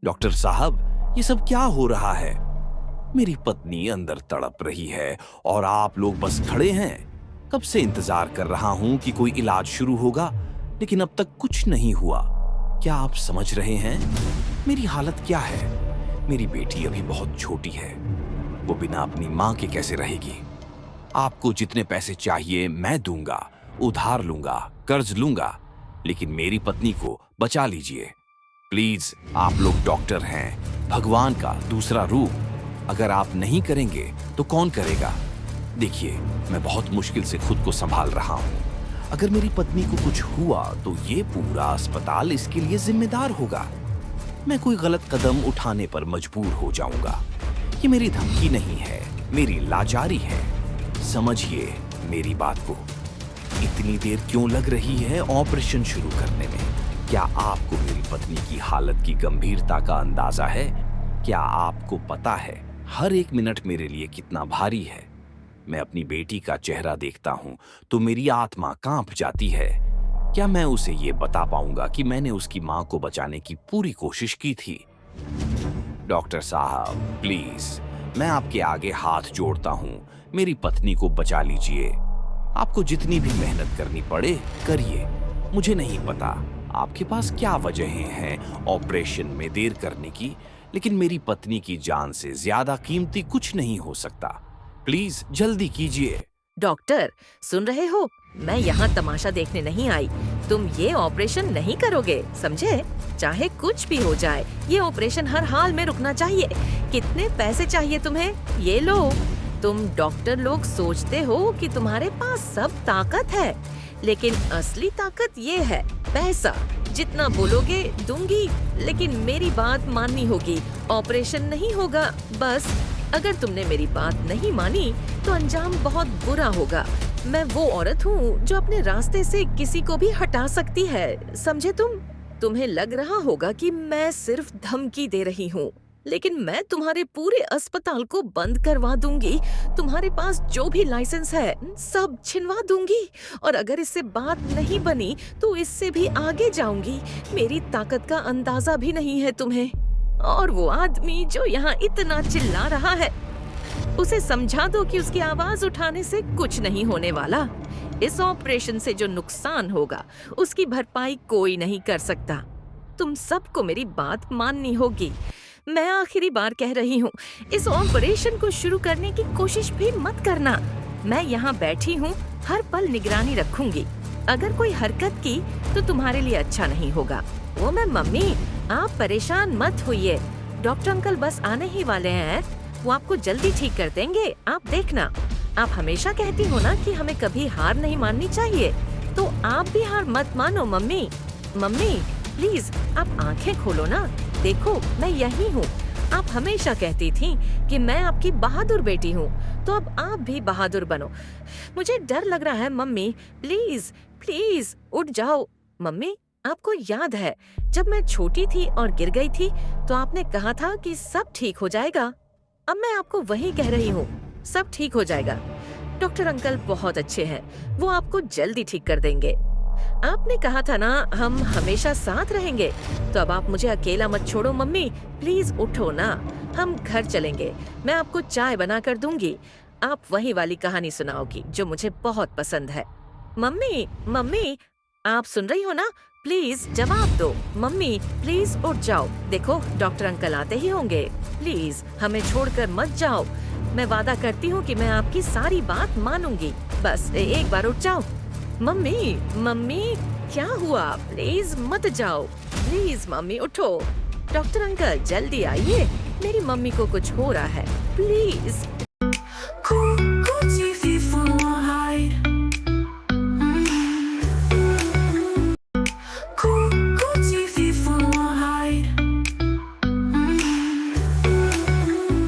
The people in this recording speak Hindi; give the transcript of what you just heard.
डॉक्टर साहब, ये सब क्या हो रहा है? मेरी पत्नी अंदर तड़प रही है और आप लोग बस खड़े हैं। कब से इंतजार कर रहा हूं कि कोई इलाज शुरू होगा, लेकिन अब तक कुछ नहीं हुआ। क्या आप समझ रहे हैं मेरी हालत क्या है? मेरी बेटी अभी बहुत छोटी है, वो बिना अपनी माँ के कैसे रहेगी? आपको जितने पैसे चाहिए मैं दूंगा, उधार लूंगा, कर्ज लूंगा, लेकिन मेरी पत्नी को बचा लीजिए प्लीज। आप लोग डॉक्टर हैं, भगवान का दूसरा रूप। अगर आप नहीं करेंगे तो कौन करेगा? देखिए, मैं बहुत मुश्किल से खुद को संभाल रहा हूँ। अगर मेरी पत्नी को कुछ हुआ तो ये पूरा अस्पताल इसके लिए जिम्मेदार होगा। मैं कोई गलत कदम उठाने पर मजबूर हो जाऊंगा। ये मेरी धमकी नहीं है, मेरी लाचारी है। समझिए मेरी बात को। इतनी देर क्यों लग रही है ऑपरेशन शुरू करने में? क्या आपको मेरी पत्नी की हालत की गंभीरता का अंदाजा है? क्या आपको पता है हर एक मिनट मेरे लिए कितना भारी है? मैं अपनी बेटी का चेहरा देखता हूं तो मेरी आत्मा कांप जाती है। क्या मैं उसे ये बता पाऊंगा कि मैंने उसकी मां को बचाने की पूरी कोशिश की थी? डॉक्टर साहब प्लीज, मैं आपके आगे हाथ जोड़ता हूं, मेरी पत्नी को बचा लीजिए। आपको जितनी भी मेहनत करनी पड़े करिए। मुझे नहीं पता आपके पास क्या वजहें हैं ऑपरेशन में देर करने की, लेकिन मेरी पत्नी की जान से ज्यादा कीमती कुछ नहीं हो सकता। प्लीज जल्दी कीजिए। डॉक्टर, सुन रहे हो? मैं यहाँ तमाशा देखने नहीं आई। तुम ये ऑपरेशन नहीं करोगे, समझे? चाहे कुछ भी हो जाए, ये ऑपरेशन हर हाल में रुकना चाहिए। कितने पैसे चाहिए तुम्हें? ये लो। तुम डॉक्टर लोग सोचते हो कि तुम्हारे पास सब ताकत है, लेकिन असली ताकत ये है पैसा। जितना बोलोगे दूंगी, लेकिन मेरी बात माननी होगी। ऑपरेशन नहीं होगा बस। अगर तुमने मेरी बात नहीं मानी तो अंजाम बहुत बुरा होगा। मैं वो औरत हूँ जो अपने रास्ते से किसी को भी हटा सकती है, समझे तुम? तुम्हें लग रहा होगा कि मैं सिर्फ धमकी दे रही हूँ, लेकिन मैं तुम्हारे पूरे अस्पताल को बंद करवा दूंगी। तुम्हारे पास जो भी लाइसेंस है सब छिनवा दूंगी, और अगर इससे बात नहीं बनी तो इससे भी आगे जाऊंगी। मेरी ताकत का अंदाजा भी नहीं है तुम्हें। और वो आदमी जो यहाँ इतना चिल्ला रहा है, उसे समझा दो कि उसकी आवाज उठाने से कुछ नहीं होने वाला। इस ऑपरेशन से जो नुकसान होगा उसकी भरपाई कोई नहीं कर सकता। तुम सबको मेरी बात माननी होगी। मैं आखिरी बार कह रही हूँ, इस ऑपरेशन को शुरू करने की कोशिश भी मत करना। मैं यहाँ बैठी हूँ, हर पल निगरानी रखूंगी। अगर कोई हरकत की तो तुम्हारे लिए अच्छा नहीं होगा। वो मैं मम्मी, आप परेशान मत होइए। डॉक्टर अंकल बस आने ही वाले हैं। वो आपको जल्दी ठीक कर देंगे, आप देखना। आप हमेशा कहती हो ना कि हमें कभी हार नहीं माननी चाहिए, तो आप भी हार मत मानो मम्मी। मम्मी प्लीज, आप आंखें खोलो ना, देखो मैं यही हूँ। आप हमेशा कहती थी कि मैं आपकी बहादुर बेटी हूँ, तो अब आप भी बहादुर बनो। मुझे डर लग रहा है मम्मी, प्लीज प्लीज उठ जाओ। मम्मी, आपको याद है जब मैं छोटी थी और गिर गई थी तो आपने कहा था कि सब ठीक हो जाएगा। अब मैं आपको वही कह रही हूँ, सब ठीक हो जाएगा। डॉक्टर अंकल बहुत अच्छे हैं, वो आपको जल्दी ठीक कर देंगे। आपने कहा था ना हम हमेशा साथ रहेंगे, तो अब आप मुझे अकेला मत छोड़ो मम्मी। प्लीज उठो ना, हम घर चलेंगे। मैं आपको चाय बना कर दूंगी। आप वही वाली कहानी सुनाओगी जो मुझे बहुत पसंद है। मम्मी मम्मी, आप सुन रही हो ना? प्लीज जवाब दो। मम्मी प्लीज उठ जाओ, देखो डॉक्टर अंकल आते ही होंगे। प्लीज हमें छोड़कर मत जाओ। मैं वादा करती हूँ कि मैं आपकी सारी बात मानूंगी। बस एक बार उठ जाओ। मम्मी मम्मी, क्या हुआ? प्लीज मत जाओ। प्लीज मम्मी उठो। डॉक्टर अंकल जल्दी आइए, मेरी मम्मी को कुछ हो रहा है। प्लीज